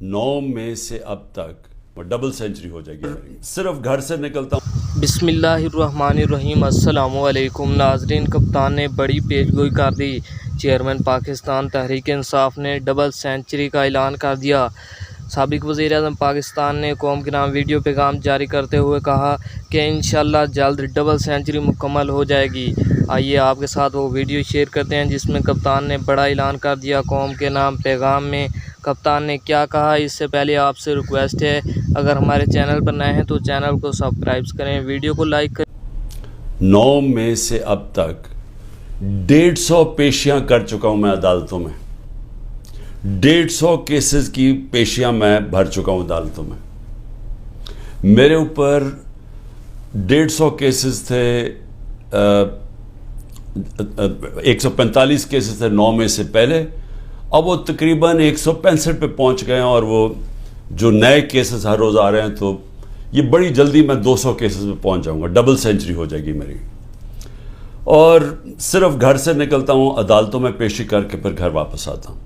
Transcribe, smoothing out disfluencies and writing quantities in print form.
9 مئی سے اب تک وہ ڈبل سینچری ہو جائے گی. صرف گھر سے نکلتا ہوں. بسم اللہ الرحمن الرحیم. السلام علیکم ناظرین. کپتان نے بڑی پیش گوئی کر دی. چیئرمین پاکستان تحریک انصاف نے ڈبل سینچری کا اعلان کر دیا. سابق وزیر اعظم پاکستان نے قوم کے نام ویڈیو پیغام جاری کرتے ہوئے کہا کہ انشاءاللہ جلد ڈبل سینچری مکمل ہو جائے گی. آئیے آپ کے ساتھ وہ ویڈیو شیئر کرتے ہیں جس میں کپتان نے بڑا اعلان کر دیا. قوم کے نام پیغام میں کپتان نے کیا کہا، اس سے پہلے آپ سے ریکویسٹ ہے اگر ہمارے چینل پر نئے ہیں تو چینل کو سبسکرائب کریں، ویڈیو کو لائک کریں. 9 مئی سے اب تک 150 پیشیاں کر چکا ہوں میں عدالتوں میں. 150 کیسز کی پیشیاں میں بھر چکا ہوں عدالتوں میں. میرے اوپر 150 کیسز تھے، 145 کیسز تھے 9 مئی سے پہلے. اب وہ تقریباً 165 پہ پہنچ گئے ہیں، اور وہ جو نئے کیسز ہر روز آ رہے ہیں تو یہ بڑی جلدی میں 200 کیسز پہ پہنچ جاؤں گا. ڈبل سینچری ہو جائے گی میری. اور صرف گھر سے نکلتا ہوں، عدالتوں میں پیشی کر کے پھر گھر واپس آتا ہوں.